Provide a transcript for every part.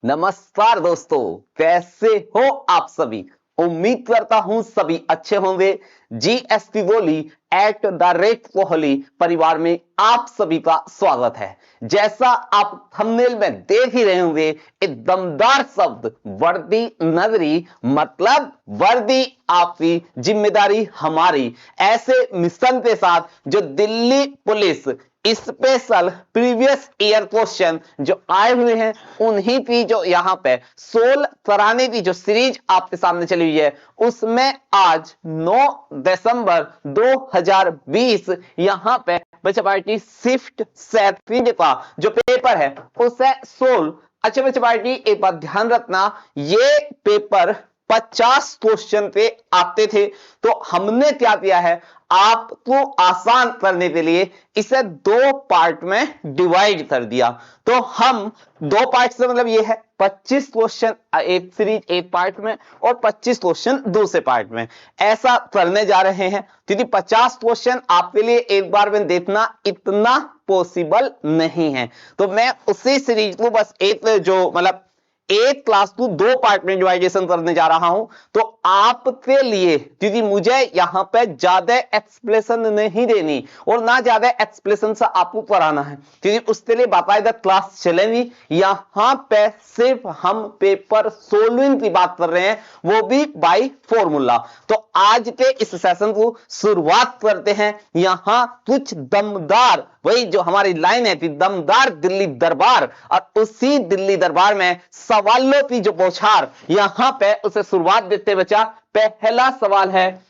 नमस्कार दोस्तों, कैसे हो आप सभी। उम्मीद करता हूं सभी अच्छे होंगे। जीएसटी बोली @कोहली परिवार में आप सभी का स्वागत है। जैसा आप थंबनेल में देख ही रहे होंगे, एक दमदार शब्द वर्दी नगरी, मतलब वर्दी आपकी जिम्मेदारी हमारी, ऐसे मिशन के साथ जो Delhi police special previous year question जो आए हुए हैं, उन्हीं की जो यहाँ पे 16 तराने की जो सीरीज आपके सामने चली हुई है, उसमें आज 9 दिसंबर 2020 यहाँ पे बच्चा पार्टी शिफ्ट सेकंड का जो पेपर है उसे सोल्व। अच्छा बच्चा पार्टी, एक बात ध्यान रखना, ये पेपर 50 क्वेश्चन पे आते थे, तो हमने क्या किया है, आपको आसान करने के लिए इसे दो पार्ट में डिवाइड कर दिया। तो हम दो पार्ट से मतलब ये है 25 क्वेश्चन एक सीरीज एक पार्ट में और 25 क्वेश्चन दूसरे पार्ट में, ऐसा करने जा रहे हैं। क्योंकि 50 क्वेश्चन आपके लिए एक बार में देखना इतना पॉसिबल नहीं है, तो मैं उसी सीरीज को बस एक जो मतलब एक क्लास को दो पार्ट में डिवाइडेशन करने जा रहा हूं। तो आपके लिए, क्योंकि मुझे यहां पे ज्यादा एक्सप्लेनेशन नहीं देनी और ना ज्यादा एक्सप्लेनेशन से आपको कराना है, क्योंकि उसके लिए बाकायदा क्लास चलेंगी। यहां पे सिर्फ हम पेपर सोल्विंग की बात कर रहे हैं, वो भी बाय फॉर्मूला। तो आज के इस सेशन को शुरुआत करते हैं। यहां कुछ दमदार, वही जो हमारी लाइन है थी, दमदार दिल्ली दरबार, और उसी दिल्ली दरबार में सवालों की जो बौछार यहां पे उसे शुरुआत देते बच्चा। पहला सवाल है,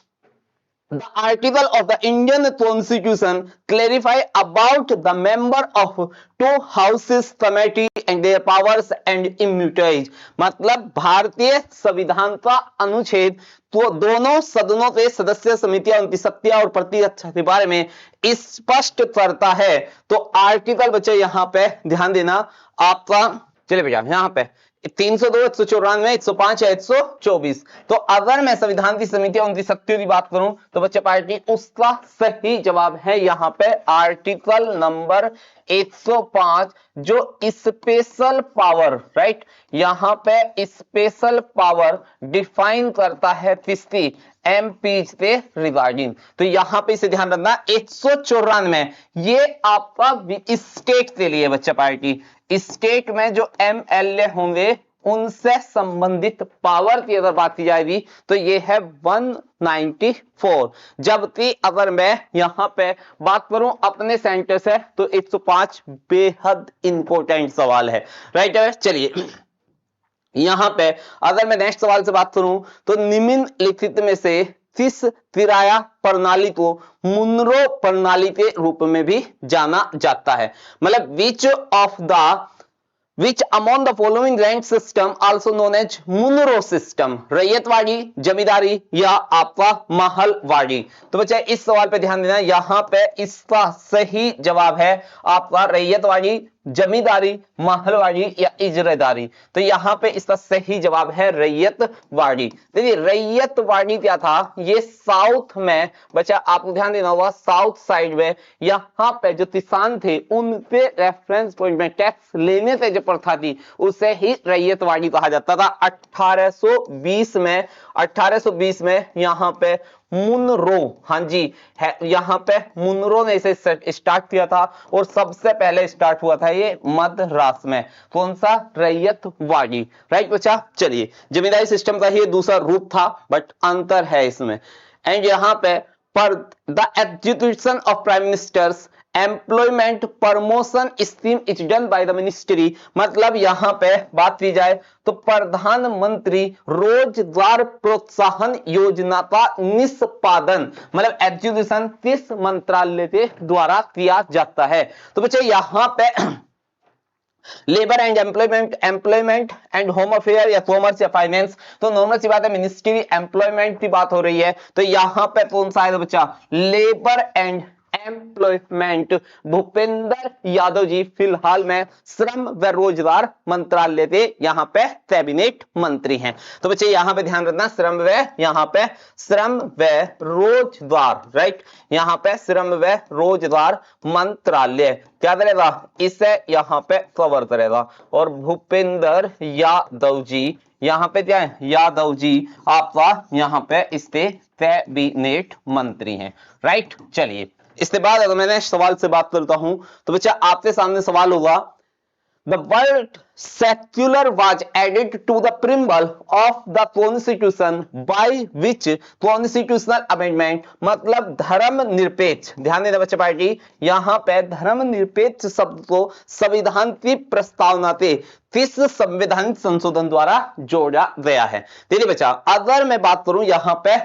The article of the Indian Constitution clarify about the member of two houses committee and their powers and immunities। मतलब भारतीय संविधान का अनुच्छेद तो दोनों सदनों के सदस्य समितियां, उनकी शक्तियां और प्रतिरक्षा के बारे में स्पष्ट करता है। तो आर्टिकल बच्चे यहां पे ध्यान देना आपका, चलिए भैया यहां पे 302, 194, 105 या 124। तो अगर मैं संविधान की समिति और उनकी शक्तियों की बात करूं तो बच्चे पार्टी उसका सही जवाब है यहां पे आर्टिकल नंबर 105, जो स्पेशल पावर, राइट, यहां पे स्पेशल पावर डिफाइन करता है किसकी, एमपीज के रिगार्डिंग। तो यहां पे इसे ध्यान रखना, 194 ये आपका स्टेट के लिए बच्चा पार्टी, स्टेट में जो एमएलए होंगे उनसे संबंधित पावर की अगर बात की जाएगी तो ये है 194। जबकि अगर मैं यहां पे बात करूं अपने सेंटर से तो 105 बेहद इंपॉर्टेंट सवाल है, राइट। चलिए यहां पे अगर मैं नेक्स्ट सवाल से बात करूं तो निम्नलिखित में से किस किराया प्रणाली को मुनरो प्रणाली के रूप में भी जाना जाता है। मतलब which among the following rank system also known as Munro system, ryotwari, zamindari या आपका महलवाड़ी। तो बच्चा इस सवाल पे ध्यान देना, यहां पे इसका सही जवाब है आपका रैयतवाड़ी, जमींदारी, महलवाड़ी या इजरादारी। तो यहां पे इसका सही जवाब है रैयतवाड़ी। देखिए रैयतवाड़ी क्या था, ये साउथ में बच्चा आपको ध्यान देना होगा, साउथ साइड में यहां पे जो किसान थे उनके रेफरेंस पॉइंट में टैक्स लेने से जो प्रथा थी उसे ही रैयतवाड़ी कहा जाता था। 1820 में यहां पे मुनरो, हाँ जी है, यहां पे मुनरो ने इसे स्टार्ट किया था और सबसे पहले स्टार्ट हुआ था ये मद्रास में। कौन सा, रैयतवाड़ी, राइट बच्चा। चलिए जमींदारी सिस्टम का ही दूसरा रूप था, बट अंतर है इसमें। एंड यहां पे पर the execution of prime ministers employment promotion scheme is done by the ministry. मतलब यहां पे बात की जाए तो प्रधानमंत्री रोजगार प्रोत्साहन योजना का निष्पादन, मतलब एग्जीक्यूशन किस मंत्रालय के द्वारा किया जाता है। तो बच्चे यहां पे labour and employment and home affair या कॉमर्स या फाइनेंस, तो नॉर्मल सी बात है, मिनिस्ट्री एम्प्लॉयमेंट की बात हो रही है, तो यहां पे कौन सा है बच्चा, labour and employment Bhupender Yadav ji फिलहाल में श्रम व रोजगार मंत्रालय के यहाँ पे कैबिनेट मंत्री हैं। तो बच्चे यहाँ पे ध्यान रखना, श्रम व रोजगार, राइट, यहाँ पे श्रम व रोजगार मंत्रालय क्या करेगा, इसे यहाँ पे कवर करेगा। और भूपेंद्र यादव जी यहाँ पे क्या है, यादव जी आपका यहाँ पे इसके कैबिनेट मंत्री हैं, राइट। चलिए इसके बाद अगर मैंने सवाल से बात करता हूं तो बच्चा आपके सामने सवाल होगा, the word secular was added to the preamble of the constitution by which constitutional amendment, मतलब धर्मनिरपेक्ष, ध्यान देना बच्चे पार्टी, यहां पे धर्मनिरपेक्ष शब्द को संविधान की प्रस्तावना से किस संवैधानिक संशोधन द्वारा जोड़ा गया है। देखिए बच्चा, अगर मैं बात करूं यहां पे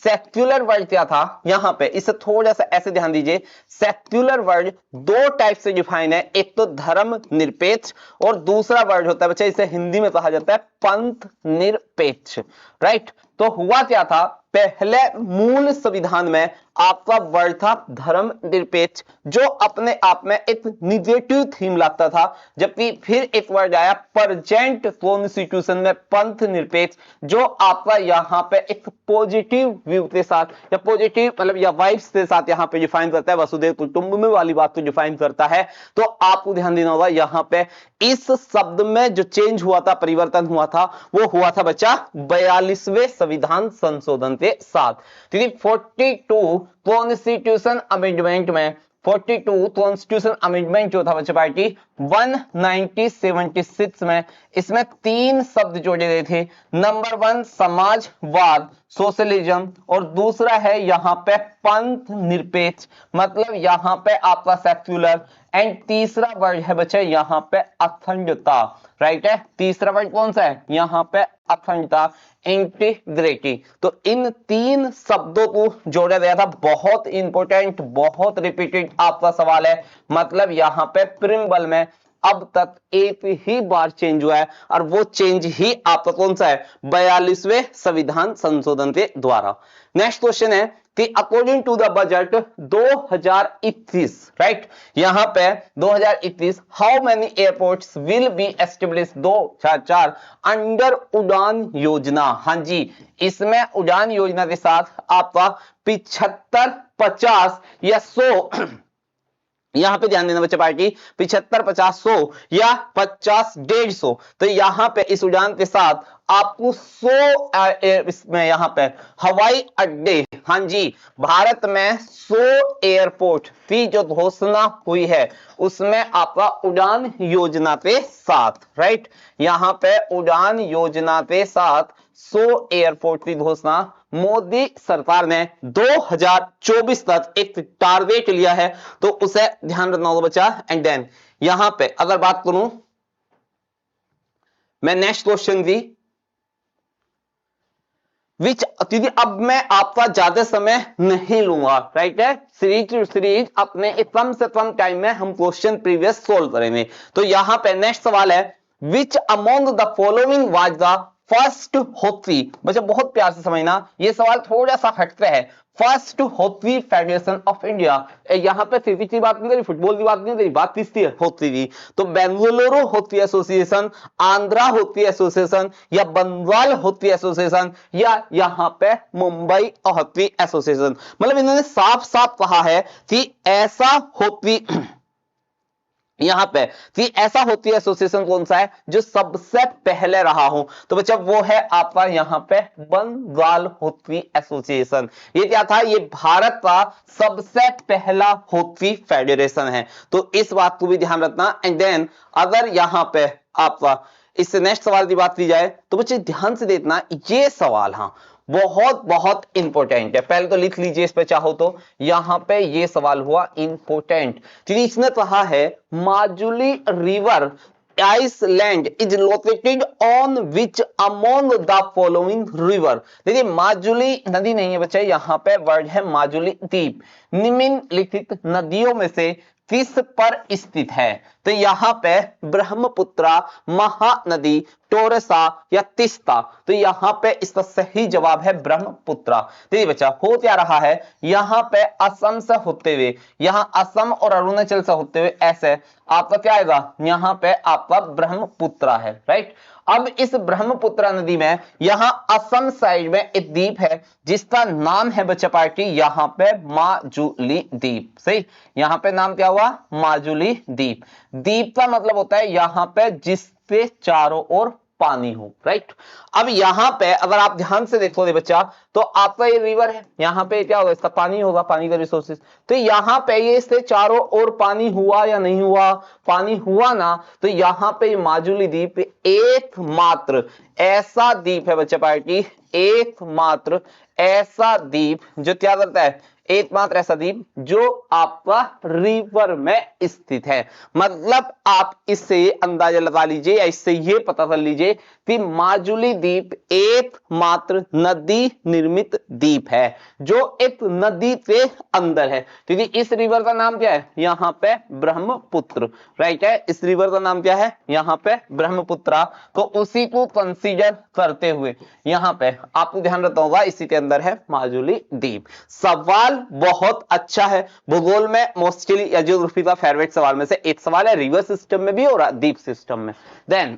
सेक्युलर वर्ड क्या था, यहां पे इसे थोड़ा सा ऐसे ध्यान दीजिए, सेक्युलर वर्ड दो टाइप से डिफाइन है, एक तो धर्म निरपेक्ष और दूसरा वर्ड होता है बच्चा, इसे हिंदी में कहा जाता है पंथ निरपेक्ष, राइट। तो हुआ क्या था, पहले मूल संविधान में आपका वर्ड था धर्म निरपेक्ष, जो अपने आप में एक निगेटिव थीम लाता था, जबकि फिर एक वर्ड आया प्रेजेंट कॉन्स्टिट्यूशन में पंथ निरपेक्ष, जो आपका यहाँ पे एक पॉजिटिव व्यू के साथ या पॉजिटिव मतलब या वाइब्स के साथ यहाँ पे डिफाइन करता है, वसुधैव कुटुंबकम वाली बात को डिफाइन करता है। तो आपको ध्यान देना होगा यहाँ पे इस शब्द में जो चेंज हुआ था, परिवर्तन हुआ था, वो हुआ था बच्चा 42वें संविधान संशोधन के साथ। 42 कॉन्स्टिट्यूशन अमेंडमेंट में 42 कॉन्स्टिट्यूशन अमेंडमेंट जो था बच्चे पार्टी 1976 में, इसमें तीन शब्द जोड़े गए थे। नंबर 1 समाजवाद सोशलिज्म, और दूसरा है यहाँ पे पंथ निरपेक्ष, मतलब यहाँ पे आपका सेक्युलर, एंड तीसरा वर्ड है बच्चे यहाँ पे अखंडता, राइट है। तीसरा वर्ड कौन सा है यहाँ पे, अखंडता, इंटीग्रिटी। तो इन तीन शब्दों को जोड़ा गया था, बहुत इंपॉर्टेंट, बहुत रिपीटेड आपका सवाल है। मतलब यहाँ पे प्रिम्बल में अब तक एक ही बार चेंज हुआ है, और वो चेंज ही आपका कौन सा है, 42वें संविधान संशोधन के द्वारा। नेक्स्ट क्वेश्चन है कि according to the budget 2021, right, यहां पे 2021 how many airports will be establish 2004 under Udan योजना। हाँ जी, इसमें उड़ान योजना के साथ आपका 75, 50 या 100 यहां पे ध्यान देना बच्चे पार्टी, 75, 50, 100 या 50, 150। तो यहां पे इस उड़ान के साथ आपको 100 इसमें यहां पे हवाई अड्डे, हाँ जी, भारत में 100 एयरपोर्ट की जो घोषणा हुई है, उसमें आपका उड़ान योजना के साथ, राइट, यहां पे उड़ान योजना के साथ 100 एयरपोर्ट की घोषणा मोदी सरकार ने 2024 तक एक टारगेट लिया है, तो उसे ध्यान रखना होगा बच्चा। एंड देन यहां पे अगर बात करूं मैं नेक्स्ट क्वेश्चन की विच, क्योंकि अब मैं आपका ज्यादा समय नहीं लूंगा, राइट है, सीरीज अपने कम से कम टाइम में हम क्वेश्चन प्रीवियस सोल्व करेंगे। तो यहां पे नेक्स्ट सवाल है, विच among the following was the first hockey, बच्चा बहुत प्यार से समझना, ये सवाल थोड़ा सा हटता है। First hockey federation of India, यहां पे क्रिकेट की बात नहीं करी, फुटबॉल की बात नहीं करी, बात किसकी है, हॉकी की। तो Bengaluru hockey association, Andhra hockey association, या बंगाल हॉकी एसोसिएशन, या यहां पे मुंबई हॉकी एसोसिएशन। मतलब इन्होंने साफ साफ कहा है कि ऐसा हॉकी यहां पे कि ऐसा होती है एसोसिएशन कौन सा है जो सबसे पहले रहा हो, तो बच्चा वो है आपका यहां पे बंगाल हॉकी एसोसिएशन। ये क्या था, ये भारत का सबसे पहला हॉकी फेडरेशन है, तो इस बात को भी ध्यान रखना। एंड देन अगर यहां पे आपका इससे नेक्स्ट सवाल की बात की जाए तो बच्चे ध्यान से देखना, ये सवाल हाँ बहुत बहुत इंपॉर्टेंट है, पहले तो लिख लीजिए इस पे चाहो तो। यहां पे ये सवाल हुआ इंपॉर्टेंट क्योंकि इसने कहा है Majuli river island is located on which among the following river. देखिए माजुली नदी नहीं है बच्चे, यहां पे वर्ड है माजुली द्वीप। निम्नलिखित नदियों में से किस पर स्थित है? तो यहां पे ब्रह्मपुत्रा, महानदी, टोरसा या तीस्ता। तो यहां पे इसका सही जवाब है ब्रह्मपुत्रा। देखिए बच्चा, हो क्या रहा है, यहां पे असम से होते हुए, यहां असम और अरुणाचल से होते हुए ऐसे आपका क्या आएगा, यहां पे आपका ब्रह्मपुत्रा है, राइट। अब इस ब्रह्मपुत्रा नदी में यहां असम साइड में एक द्वीप है जिसका नाम है बच्चा पार्टी यहां पे माजुली द्वीप। सही, यहां पे नाम क्या हुआ, माजुली द्वीप। द्वीप का मतलब होता है यहां पे जिसपे चारों ओर पानी हो, राइट। अब यहां पे अगर आप ध्यान से देखोगे बच्चा, तो आपका ये रिवर है, यहां पे क्या होगा, इसका पानी होगा, पानी का रिसोर्सेज। तो यहां पे ये इससे चारों ओर पानी हुआ या नहीं हुआ, पानी हुआ ना, तो यहां पे माजुली द्वीप एकमात्र ऐसा द्वीप है बच्चा पार्टी, एकमात्र ऐसा द्वीप जो क्या करता है, एकमात्र ऐसा द्वीप जो आपका रिवर में स्थित है। मतलब आप इससे अंदाजा लगा लीजिए या इससे ये पता कर लीजिए कि माजुली द्वीप एकमात्र नदी निर्मित द्वीप है जो एक नदी के अंदर है, क्योंकि इस रिवर का नाम क्या है, यहां पे ब्रह्मपुत्र, राइट है। इस रिवर का नाम क्या है, यहां पे ब्रह्मपुत्रा। तो उसी को कंसीडर करते हुए यहां पे आपको ध्यान रखना होगा, इसी के अंदर है माजुली द्वीप। सवाल बहुत अच्छा है, भूगोल में मोस्टली या ज्योग्राफी का फेवरेट सवाल में से एक सवाल है, रिवर सिस्टम में भी और द्वीप सिस्टम में। देन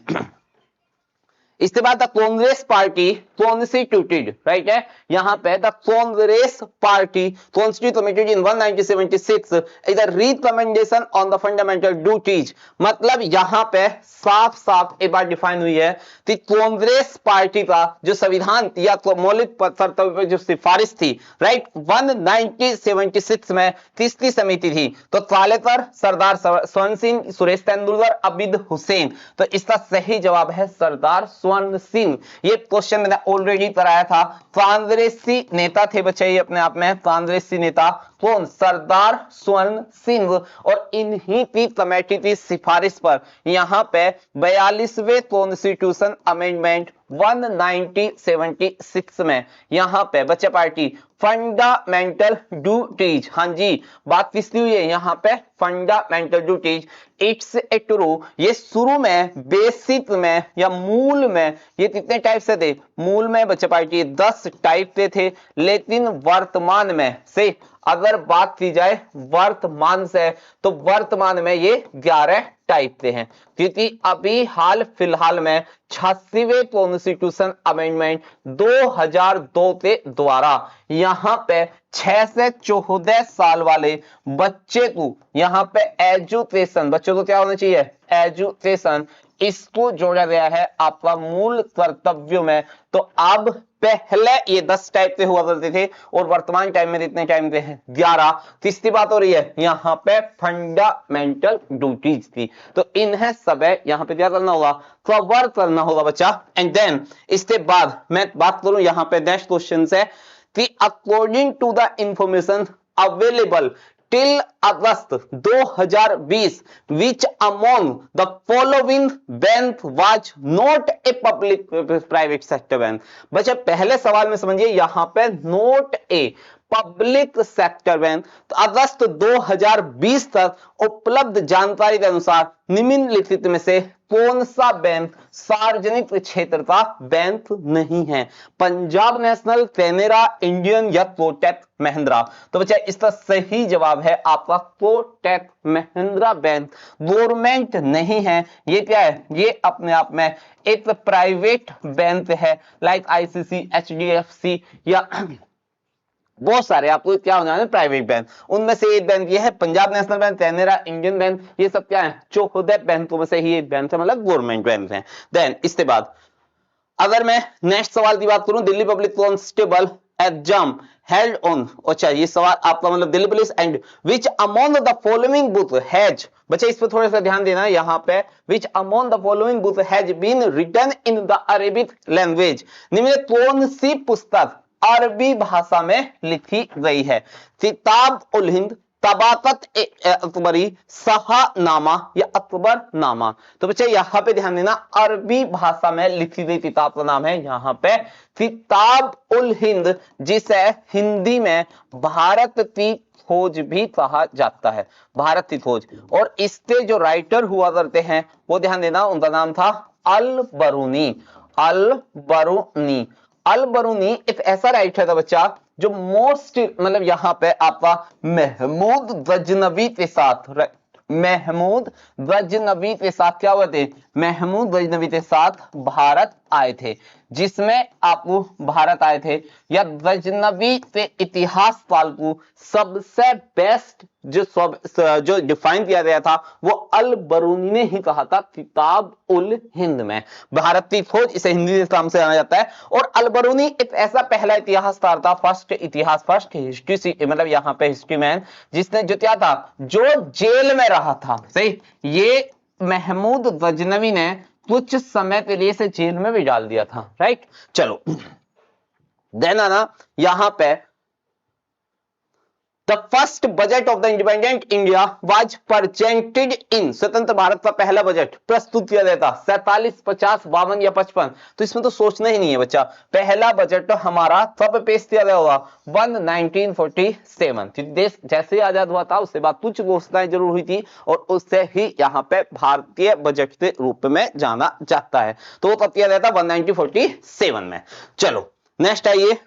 इसके बाद the Congress party constituted, right है, यहां पे the Congress party constituted in 1976 is the recommendation on the fundamental duties. मतलब यहां पे साफ साफ एक बात डिफाइन हुई है कि कांग्रेस पार्टी का जो संविधान या मौलिक कर्तव्य पर जो सिफारिश थी, राइट, 1976 में किसकी समिति थी, तो तालेतर, सरदार स्वर्ण सिंह, सुरेश तेंदुलकर, अबिद हुसैन। तो इसका सही जवाब है सरदार स्वर्ण सिंह। ये क्वेश्चन मैंने ऑलरेडी कराया था। कांग्रेसी नेता थे बच्चे ये अपने आप में, कांग्रेसी नेता कौन, सरदार स्वर्ण सिंह। और इन्हीं की कमेटी की सिफारिश पर यहां पे 42वें कॉन्स्टिट्यूशन अमेंडमेंट 1976 में यहां पे बच्चे पार्टी फंडामेंटल ड्यूटीज, हां जी बात किसकी हुई है, यहां पे fundamental duties it's a true. ये शुरू में बेसिक में या मूल में ये कितने टाइप से थे, मूल में बच्चे पार्टी 10 टाइप के थे, लेकिन वर्तमान में से अगर बात की जाए वर्तमान से, तो वर्तमान में ये 11 टाइप के हैं, क्योंकि अभी हाल फिलहाल में 86वें कॉन्स्टिट्यूशन अमेंडमेंट 2002 के द्वारा यहां पे 6 से 14 साल वाले बच्चे को यहां पे एजुकेशन, बच्चों को क्या होना चाहिए, एजुकेशन, इसको जोड़ा गया है आपका मूल कर्तव्यों में। तो अब पहले ये 10 टाइप के हुआ करते थे और वर्तमान टाइम में कितने टाइम के हैं, 11। किसकी बात हो रही है, यहां पे फंडामेंटल ड्यूटीज थी। तो इन्हें सब यहां पे क्या करना होगा, कवर करना होगा बच्चा। एंड देन इसके बाद मैं बात करूं यहां पे नेक्स्ट क्वेश्चन से कि according to the information available till August 2020 which among the following bank was not a public private sector bank। बच्चे पहले सवाल में समझिए यहां पे note a public sector bank. तो अगस्त 2020 तक उपलब्ध जानकारी के अनुसार निम्नलिखित में से कौन सा बैंक सार्वजनिक क्षेत्र का बैंक नहीं है, पंजाब नेशनल, कैनरा, इंडियन या कोटक महिंद्रा। तो बच्चा इसका सही जवाब है आपका कोटक महिंद्रा बैंक गवर्नमेंट नहीं है, ये क्या है, ये अपने आप में एक प्राइवेट बैंक है, लाइक आईसीसी, एचडीएफसी या बहुत सारे आपको क्या होना है प्राइवेट बैंक। उनमें से एक बैंक ये है Punjab national bank, Canara, Indian bank, ये सब क्या है 14 बैंकों में से ही एक बैंक है, मतलब गवर्नमेंट बैंक है। देन इसके बाद अगर मैं नेक्स्ट सवाल की बात करूं, Delhi public constable exam held on, अच्छा ये सवाल आपका मतलब Delhi police and which among the following book has, बच्चे इस पर थोड़ा सा ध्यान देना यहां पे, which among the following book has been written in the Arabic language, निम्न कौन सी पुस्तक अरबी भाषा में लिखी गई है, किताब उल हिंद, तबाकत अकबरी, शाहनामा या अकबरनामा। तो बच्चे यहां पे ध्यान देना, अरबी भाषा में लिखी गई किताब का नाम है यहां पे किताब उल हिंद, जिसे हिंदी में भारत की खोज भी कहा जाता है, भारत की खोज। और इसके जो राइटर हुआ करते हैं वो ध्यान देना, उनका नाम था अल बरूनी। अल बरूनी, अल बरूनी एक ऐसा राइटर था बच्चा जो मोस्ट मतलब यहां पे आपका महमूद गजनवी के साथ, महमूद गजनवी के साथ क्या हुए थे, महमूद गजनवी के साथ भारत आए थे, जिसमें आपको भारत आए थे या गजनवी के इतिहास काल को सबसे बेस्ट जो डिफाइन किया गया था वो अल बरूनी ने ही कहा था किताब उल हिंद में। भारत की खोज इसे हिंदी नाम से जाना जाता है। और अल बरूनी एक ऐसा पहला इतिहासकार था, फर्स्ट हिस्ट्री मतलब यहाँ पे हिस्ट्री मैन, जिसने जो क्या था, जो जेल में रहा था। सही, ये महमूद गजनवी ने कुछ समय के लिए से जेल में भी डाल दिया था। राइट, चलो देन आना यहां पे The first budget of the independent India was presented in, स्वतंत्र भारत का पहला बजट प्रस्तुत किया गया था 47, 50, 52 या 55। तो इसमें तो सोचना ही नहीं है बच्चा, पहला बजट हमारा कब पेश किया गया होगा, 1947। देश जैसे ही आजाद हुआ था उसके बाद कुछ घोषणाएं जरूर हुई थी और उससे ही यहाँ पे भारतीय बजट के रूप में जाना जाता है। तो वो कब किया गया था, 1947 में। चलो नेक्स्ट आइए,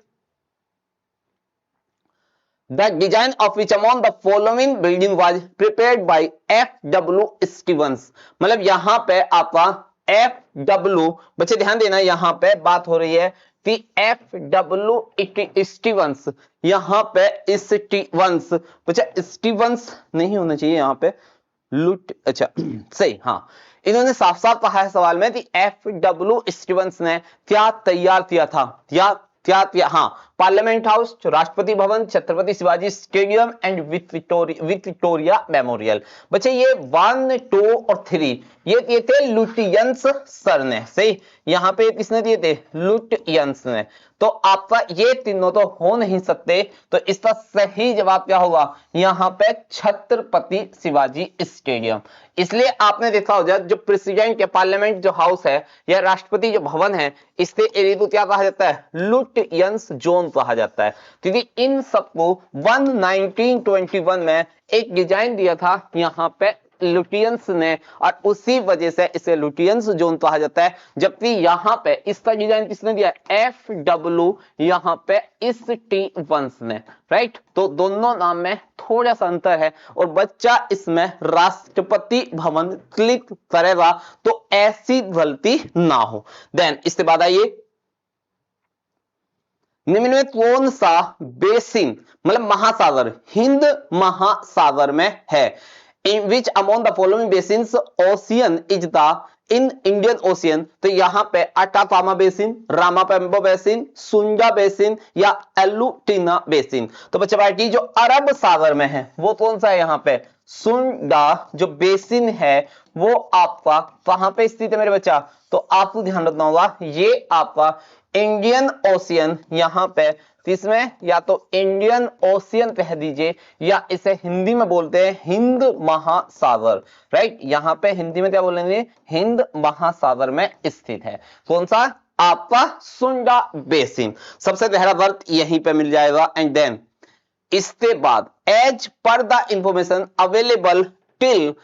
The design of which among the following building was prepared by F.W. Stevens। मतलब यहां पे आपका F.W. बच्चे ध्यान देना, यहां पे बात हो रही है कि F.W. स्टीवंस, यहां पे स्टीवंस, बच्चे स्टीवंस नहीं होना चाहिए यहां पे, लुट, अच्छा सही, हाँ इन्होंने साफ साफ कहा है सवाल में कि F.W. स्टीवंस ने क्या तैयार किया था, क्या हाँ, parliament house, Rashtrapati Bhavan, Chhatrapati Shivaji stadium and Victoria memorial. बच्चे ये 1, 2 और 3 ये थे लुटियंस सर ने। सही, यहाँ पे किसने दिए थे, लुटियंस ने। तो आपका ये तीनों तो हो नहीं सकते, तो इसका सही जवाब क्या होगा, यहाँ पे छत्रपति शिवाजी स्टेडियम। इसलिए आपने देखा होगा जो प्रेसिडेंट या पार्लियामेंट जो हाउस है या राष्ट्रपति जो भवन है, इसके एरिया को क्या कहा जाता है, लुटियंस जोन कहा जाता है, क्योंकि इन सबको 1921 में एक डिजाइन दिया था यहाँ पे लुटियंस ने, और उसी वजह से इसे लुटियंस जोन कहा जाता है। जबकि यहाँ पे इसका डिजाइन किसने दिया, F.W. यहाँ पे स्टीवंस ने। राइट, तो दोनों नाम में थोड़ा सा अंतर है और बच्चा इसमें राष्ट्रपति भवन क्लिक करेगा तो ऐसी गलती ना हो। देन इसके बाद आइए, निम्न में कौन सा बेसिन मतलब महासागर हिंद महासागर में है, in which among the following basins ocean is the in Indian Ocean। तो यहां पे अटाकामा बेसिन, रामापेम्बो बेसिन, सुंजा बेसिन या एलुटीना बेसिन। तो बच्चे भाई जो अरब सागर में है वो कौन सा है, यहाँ पे सुंडा जो बेसिन है वो आपका कहां पे स्थित है मेरे बच्चा, तो आपको ध्यान रखना होगा ये आपका इंडियन ओशियन, यहां पे किसमें, या तो इंडियन ओशियन कह दीजिए या इसे हिंदी में बोलते हैं हिंद महासागर। राइट, यहां पे हिंदी में क्या बोलेंगे, हिंद महासागर में स्थित है। कौन सा, आपका सुंडा बेसिन। सबसे पहला वर्ग यहीं पे मिल जाएगा। एंड देन इसके बाद as per the information available till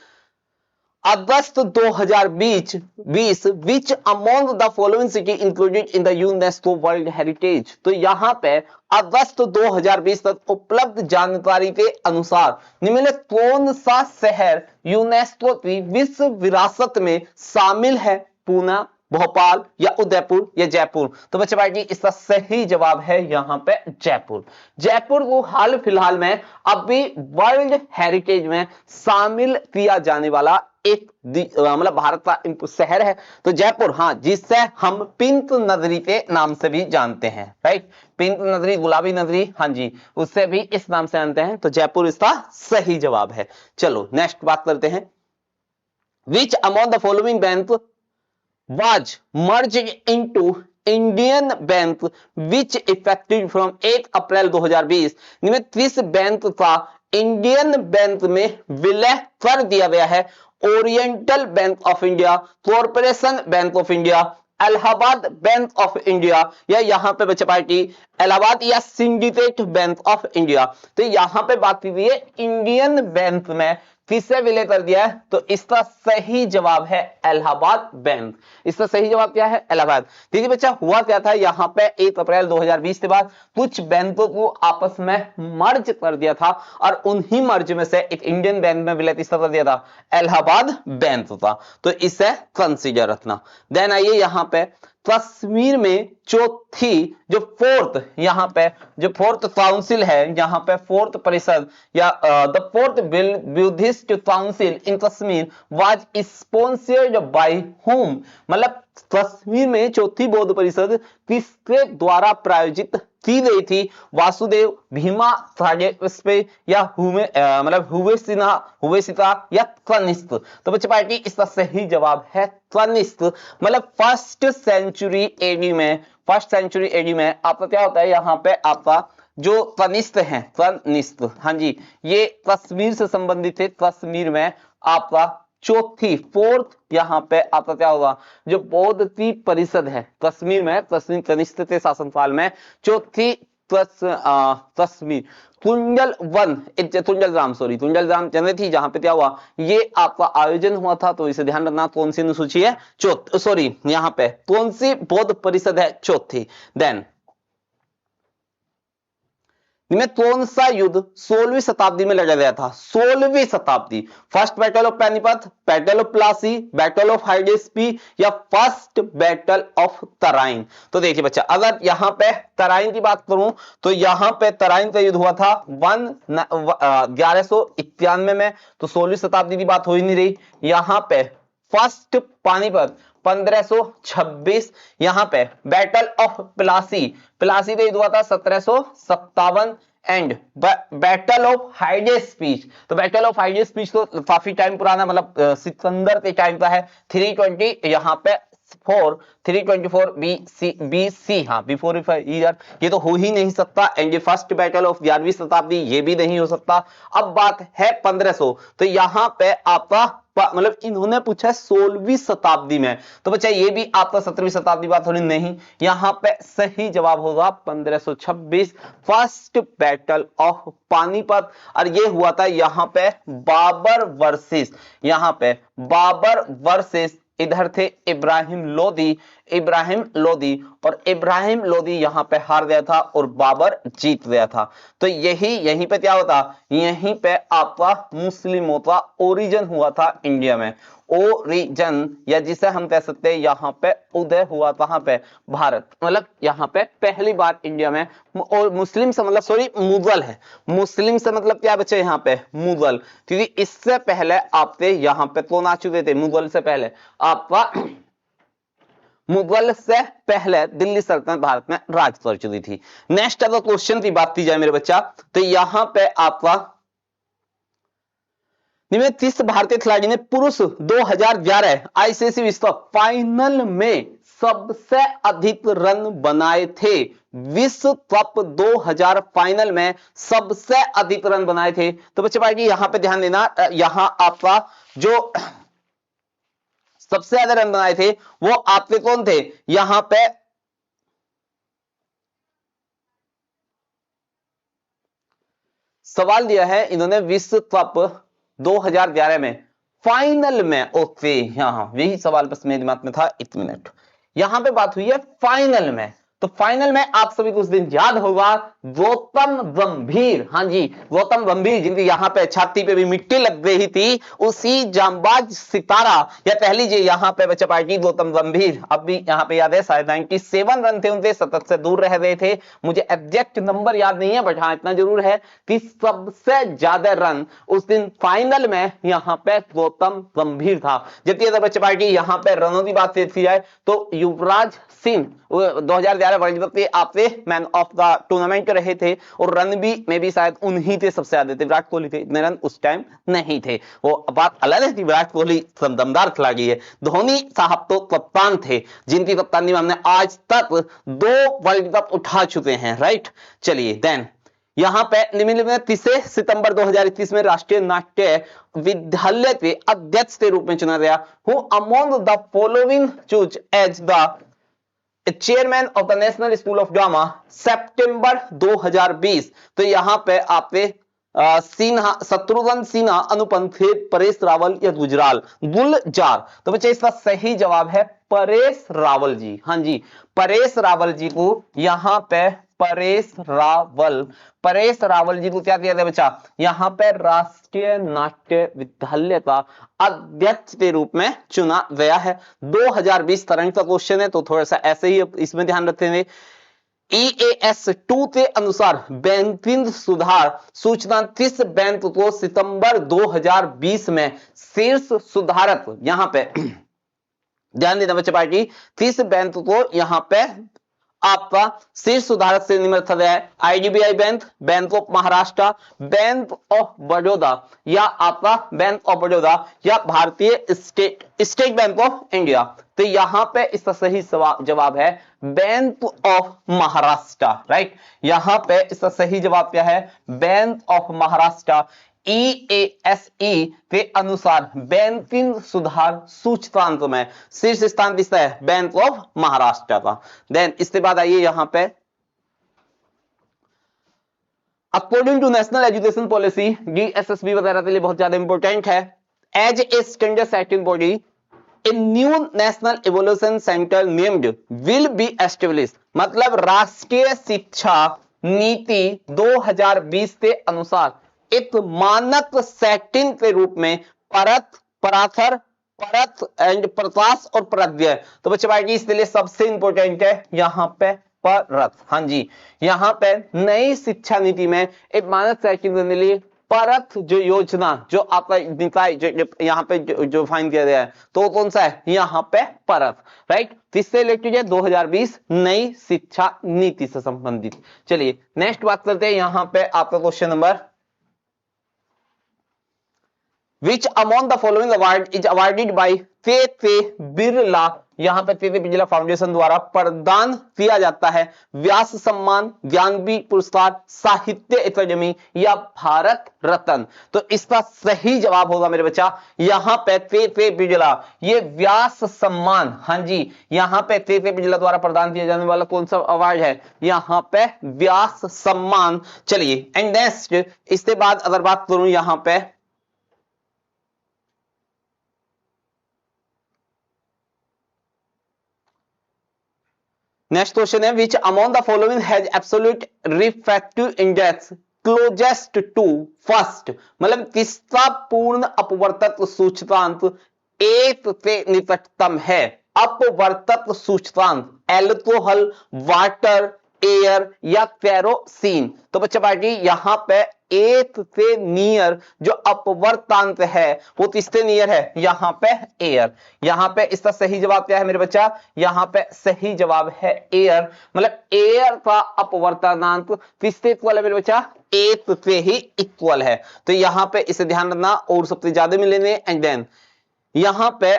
August 2020 which among the following city included in the UNESCO world heritage. तो यहां पे अगस्त 2020 तक उपलब्ध जानकारी के अनुसार निम्न में कौन सा शहर यूनेस्को की विश्व विरासत में शामिल है, पूना, भोपाल या उदयपुर या जयपुर। तो बच्चे भाई इसका सही जवाब है यहाँ पे जयपुर। जयपुर को हाल फिलहाल में अभी वर्ल्ड हेरिटेज में शामिल किया जाने वाला एक मतलब भारत का शहर है। तो जयपुर, हाँ, जिससे हम पिंक नगरी के नाम से भी जानते हैं। राइट, पिंक नगरी, गुलाबी नगरी, हाँ जी, उससे भी इस नाम से जानते हैं। तो जयपुर इसका सही जवाब है। चलो नेक्स्ट बात करते हैं, विच among the following bank was merged into Indian Bank which effective from 8 अप्रैल 2020। निम्न किस बैंक का इंडियन बैंक में विलय कर दिया गया है। Oriental bank of India, corporation bank of India, Allahabad bank of India, या यहां पे बच्चे पार्टी इलाहाबाद या सिंडिकेट बैंक ऑफ इंडिया। तो यहां पे बात की हुई है इंडियन बैंक में किससे विलय कर दिया है, तो इसका सही जवाब है इलाहाबाद बैंक। इसका सही जवाब क्या है, इलाहाबाद। देखिए बच्चा, हुआ क्या था, यहां पे 1 अप्रैल 2020 के बाद कुछ बैंकों को आपस में मर्ज कर दिया था और उन्हीं मर्ज में से एक इंडियन बैंक में विलय किसका कर दिया था, इलाहाबाद बैंक था। तो इसे कंसीडर रखना। देन आइए यहां पे कश्मीर में चौथी जो फोर्थ, यहां पे जो फोर्थ काउंसिल है, यहां पे फोर्थ परिषद या the fourth Buddhist council in Kashmir was sponsored by home, मतलब कश्मीर में चौथी बौद्ध परिषद किसके द्वारा प्रायोजित की गई थी, वासुदेव, भीमा साजेस्पे या मतलब हुवेसिता या कनिष्क। तो बच्चे पार्टी इसका सही जवाब है कनिष्क। मतलब फर्स्ट सेंचुरी एडी में आपका क्या होता है, यहां पे आपका जो कनिष्क है, कनिष्क, हाँ जी, ये कश्मीर से संबंधित थे। कश्मीर में आपका चौथी फोर्थ, यहां पे आपका क्या होगा, जो बौद्ध की परिषद है कश्मीर में, कश्मीर कनिष्क के शासनकाल में चौथी कश्मीर तुंजलग्राम जगह थी, जहां पे क्या हुआ, ये आपका आयोजन हुआ था। तो इसे ध्यान रखना, कौन सी अनुसूची है, यहां पे कौन सी बौद्ध परिषद है, चौथी। देन में कौन सा युद्ध 16वीं शताब्दी में लड़ा गया था, 16वीं शताब्दी, first battle of Panipat, battle of Plassey, battle of Hydaspes या फर्स्ट बैटल ऑफ तराइन। तो देखिए बच्चा, अगर यहां पे तराइन की बात करूं तो यहां पे तराइन का युद्ध हुआ था 1191 में, तो 16वीं शताब्दी की बात हो ही नहीं रही। यहां पे फर्स्ट पानीपत 1526, यहां पे बैटल ऑफ प्लासी का युद्ध हुआ था 1757 एंड बैटल ऑफ हाइडेस्पीच। तो बैटल ऑफ हाइडेस्पीच तो काफी टाइम पुराना, मतलब सिकंदर के टाइम का है, 320 यहां पे 324 BC, हाँ, बिफोर ईयर, ये तो हो ही नहीं सकता। एंड फर्स्ट बैटल ऑफ 11वीं शताब्दी, ये भी नहीं हो सकता। अब बात है 1500, तो यहां पे आपका मतलब इन्होंने पूछा 16वीं शताब्दी में, तो बच्चा ये भी आपका 17वीं शताब्दी बात थोड़ी नहीं, यहां पे सही जवाब होगा 1526, फर्स्ट बैटल ऑफ पानीपत। और ये हुआ था यहां पे बाबर वर्सेस इधर थे इब्राहिम लोदी, और इब्राहिम लोदी यहां पे हार गया था और बाबर जीत गया था। तो यहीं पे क्या होता, यहीं पे आपका मुस्लिमों का ओरिजिन हुआ था इंडिया में, ओरिजिन, या जिसे हम कह सकते हैं यहां पे उदय हुआ, कहां पे, भारत, मतलब यहां पे पहली बार इंडिया में। और मुस्लिम से मतलब मुगल है, मुस्लिम से मतलब क्या बच्चे यहां पे, मुगल, क्योंकि इससे पहले आपके यहां पे कौन आ चुके थे, मुगल से पहले आपका मुगल से पहले दिल्ली सल्तनत भारत में राज कर चुकी थी। नेक्स्ट अगर क्वेश्चन की बात की जाए मेरे बच्चा, तो यहां पे आपका किस भारतीय खिलाड़ी ने पुरुष 2011 आईसीसी विश्व कप फाइनल में सबसे अधिक रन बनाए थे, विश्व कप 2000 फाइनल में सबसे अधिक रन बनाए थे। तो बच्चे भाई यहां पे ध्यान देना, यहां आपका जो सबसे ज्यादा रन बनाए थे वो आपके कौन थे, यहां पे सवाल दिया है इन्होंने विश्व कप 2011 में फाइनल में, ओके, यहां यही सवाल बस मेरे दिमाग में था, 1 मिनट, यहां पे बात हुई है फाइनल में। तो फाइनल में आप सभी को उस दिन याद होगा गौतम गंभीर, हाँ जी, गौतम गंभीर, जिनकी यहां पे छाती पे भी मिट्टी लग गई थी, उसी जांबाज सितारा, या कह लीजिए यहां पे बच्चा पार्टी गौतम गंभीर, अब भी यहां पे याद है शायद 97 रन थे उनके, शतक से दूर रह गए थे, मुझे एग्जैक्ट नंबर याद नहीं है, बट हाँ इतना जरूर है कि सबसे ज्यादा रन उस दिन फाइनल में यहां पे गौतम गंभीर था। जबकि अगर बच्चा पार्टी यहां पे रनों की बात की जाए तो युवराज सिंह 2011 वर्ल्ड कप के आपसे मैन ऑफ द टूर्नामेंट रहे थे, और रन भी में भी शायद उन्हीं थे सबसे ज्यादा थे, विराट कोहली थे, इतने रन उस टाइम नहीं थे। वो बात अलग है कि विराट कोहली दमदार खिलाड़ी है, धोनी साहब तो कप्तान थे, जिनकी कप्तानी में हमने आज तक 2 वर्ल्ड कप उठा चुके हैं, राइट। चलिए देन यहां पे निम्नलिखित में 30 सितंबर 2021 में राष्ट्रीय नाट्य विद्यालय के अध्यक्ष के रूप में चुना गया। Who among the following chose as the chairman of the National School of Drama सितंबर 2020। तो यहां पे आपने सिन्हा, शत्रुघ्न सिन्हा, अनुपम खेर, परेश रावल या गुलजार। तो बच्चे इसका सही जवाब है परेश रावल जी। हाँ जी, परेश रावल जी को यहां पे परेश रावल जी को क्या दिया गया बच्चा, यहां पे राष्ट्रीय नाट्य विद्यालय का अध्यक्ष के रूप में चुना गया है। 2020 करंट का क्वेश्चन है, तो थोड़ा सा ऐसे ही इसमें ध्यान रखते हुए EAS 2 के अनुसार बैंकिंग सुधार सूचना किस बैंक को सितंबर 2020 में शीर्ष सुधारक, यहां पे ध्यान देना बच्चे पार्टी, किस बैंक को यहां पे आपका शीर्ष सुधारक से निम्नलिखित है, IDBI bank, bank of Maharashtra, bank of Baroda या आपका बैंक ऑफ बड़ौदा या भारतीय स्टेट बैंक ऑफ इंडिया। तो यहां पे इसका सही जवाब है बैंक ऑफ महाराष्ट्र, राइट। यहां पे इसका सही जवाब क्या है, बैंक ऑफ महाराष्ट्र। EASE के अनुसार बैंकिंग सुधार सूचकांक में शीर्ष स्थान किसका है, बैंक ऑफ महाराष्ट्र का। देन इसके बाद आइए यहां पे, according to national education policy, DSSB वगैरह के लिए बहुत ज्यादा इंपॉर्टेंट है, as a standard setting body a new national evolution centre named will be establish. मतलब राष्ट्रीय शिक्षा नीति 2020 के अनुसार एक मानक सेटिंग के रूप में परत, पराथर, परत एंड प्रकाश और प्रत्यय। तो बच्चे भाई इसके लिए सबसे इंपॉर्टेंट है यहां पे परत। हाँ जी, यहां पे नई शिक्षा नीति में एक मानक सेटिंग के लिए परत जो योजना जो आपका निकाय जो यहां पे जो फाइन किया गया है, तो कौन सा है, यहां पे परत, राइट। किससे रिलेटेड है, 2020 नई शिक्षा नीति से संबंधित। चलिए नेक्स्ट बात करते हैं, यहां पे आपका question number, Which among the following award is awarded by के बिरला, यहां पर के बिरला फाउंडेशन द्वारा प्रदान किया जाता है, व्यास सम्मान, ज्ञानपी पुरस्कार, साहित्य अकादमी या भारत रत्न। तो इसका सही जवाब होगा मेरे बच्चा यहां पे के बिरला, ये व्यास सम्मान। हाँ जी, यहां पे के बिरला द्वारा प्रदान किया जाने वाला कौन सा अवार्ड है, यहां पे व्यास सम्मान। चलिए एंड नेक्स्ट, इसके बाद अगर बात करूं यहां पे, नेक्स्ट क्वेश्चन है, which among the following has absolute refractive index closest to first. मतलब किसका पूर्ण अपवर्तक सूचकांक एक से निकटतम है। अपवर्तक सूचकांक एल्कोहल, वाटर, एयर या केरोसिन। तो बच्चा पार्टी यहां पे एक से नियर जो अपवर्तांक है वो किससे नियर है, यहां पे एयर। यहां पे इसका सही जवाब क्या है मेरे बच्चा, यहां पे सही जवाब है एयर। मतलब एयर का अपवर्तनांक किससे इक्वल है मेरे बच्चा, एक से ही इक्वल है। तो यहां पे इसे ध्यान रखना, और सबसे ज्यादा मिलेंगे। एंड देन यहां पे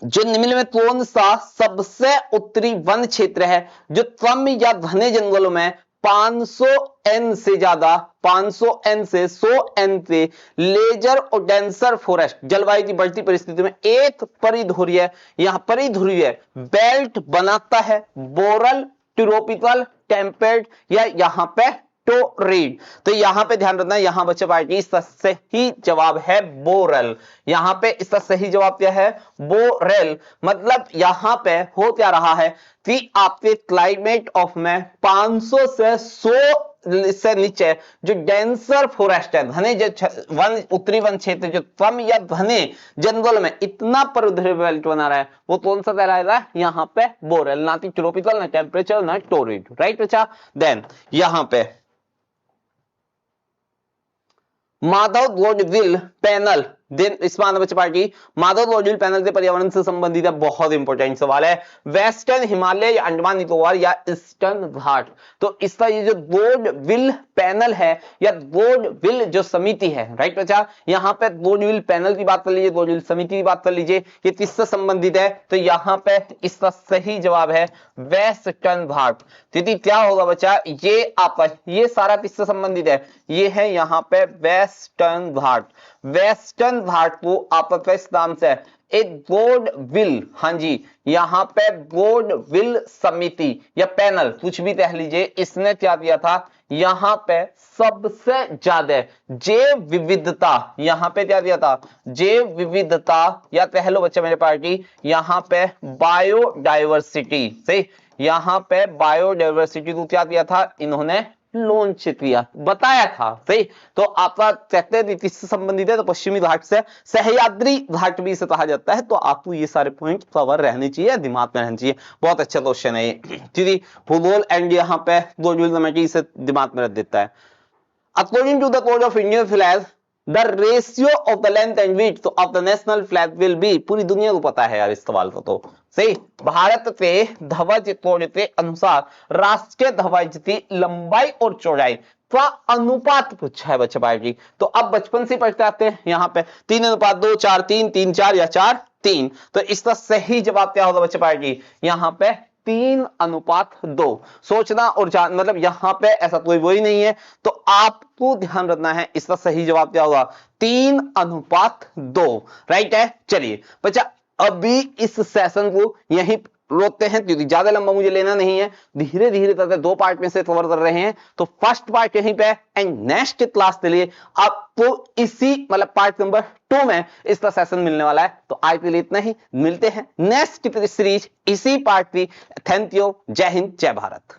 जो निम्न में कौन सा सबसे उत्तरी वन क्षेत्र है जो कम या घने जंगलों में 500 N से ज्यादा, 500 N से 100 N से लेजर और डेंसर फॉरेस्ट जलवायु की बढ़ती परिस्थिति में एक परिध्रुवीय, यहां परिध्रुवीय बेल्ट बनाता है, बोरल, ट्रॉपिकल, टेम्परेट या यहां पे टोरिड। तो यहां पे ध्यान रखना, यहां बच्चे पार्टी इसका सही जवाब है बोरल। यहां पे इसका सही जवाब क्या है, बोरेल। मतलब यहां पे हो क्या रहा है कि आपके क्लाइमेट ऑफ में 500 से 100 से नीचे जो डेंसर फॉरेस्ट है, घने वन, उत्तरी वन क्षेत्र जो कम या घने जंगल में इतना परिध्रुवीय बेल्ट बना रहा है, वो कौन सा कहलाएगा, यहां पे बोरेल। ना कि ट्रॉपिकल, ना टेम्परेचर, ना टोरिड, राइट बच्चा। देन यहां पे माधव गॉडविल पैनल दिन इस मानव बच्चे पार्टी माधव मॉड्यूल पैनल से पर्यावरण से संबंधित है, बहुत इंपॉर्टेंट सवाल है। वेस्टर्न हिमालय या अंडमान निकोबार या ईस्टर्न घाट, तो इसका ये जो बोर्डविल पैनल है या बोर्डविल जो समिति है, राइट बच्चा, यहाँ पे बोर्डविल पैनल की बात कर लीजिए, बोर्डविल समिति की बात कर लीजिए, ये किससे संबंधित है, तो यहाँ पे इसका सही जवाब है वेस्टर्न घाट। दीदी क्या होगा बच्चा, ये आपस ये सारा किससे संबंधित है, ये है यहाँ पे वेस्टर्न घाट। वेस्टर्न घाट को आपस इस नाम से एक बोर्डविल, हाँ जी, यहाँ पे बोर्डविल समिति या पैनल कुछ भी कह लीजिए, इसने क्या दिया था, यहाँ पे सबसे ज्यादा जैव विविधता, यहाँ पे क्या दिया था, जैव विविधता, या कह लो बच्चे मेरे पार्टी यहाँ पे बायोडाइवर्सिटी, सही, यहाँ पे बायोडाइवर्सिटी को क्या दिया था, इन्होंने लॉन्च किया, बताया था, सही। तो आपका कहते हैं किससे संबंधित है, तो पश्चिमी घाट से, सह्याद्री घाट भी इसे कहा जाता है। तो आपको ये सारे पॉइंट कवर रहने चाहिए, दिमाग में रहने चाहिए। बहुत अच्छा क्वेश्चन है ये, ठीक, भूगोल एंड यहाँ पे इसे दिमाग में रख देता है। According to the code of Indian flag the ratio of the length and width of the national flag will be, पूरी दुनिया को पता है यार इस सवाल को, तो सही, भारत के ध्वज कोड के अनुसार राष्ट्रीय ध्वज की लंबाई और चौड़ाई का अनुपात पूछा है बच्चे पार्टी। तो अब बचपन से पढ़ते आते हैं, यहाँ पे 3:2, 4:3, 3:4 या 4:3, तो इसका सही जवाब क्या होगा बच्चे पार्टी, यहाँ पे 3:2। सोचना और मतलब यहां पे ऐसा कोई वही नहीं है, तो आपको ध्यान रखना है इसका सही जवाब क्या होगा, 3:2, राइट है। चलिए बच्चा अभी इस सेशन को यहीं रोकते हैं क्योंकि ज्यादा लंबा मुझे लेना नहीं है, धीरे धीरे करके 2 पार्ट में से कवर कर रहे हैं। तो फर्स्ट पार्ट यहीं पे एंड नेक्स्ट क्लास के लिए आपको इसी मतलब पार्ट नंबर 2 में इसका सेशन मिलने वाला है। तो आज के लिए इतना ही, मिलते हैं नेक्स्ट सीरीज इसी पार्ट की। थैंक यू, जय हिंद, जय भारत।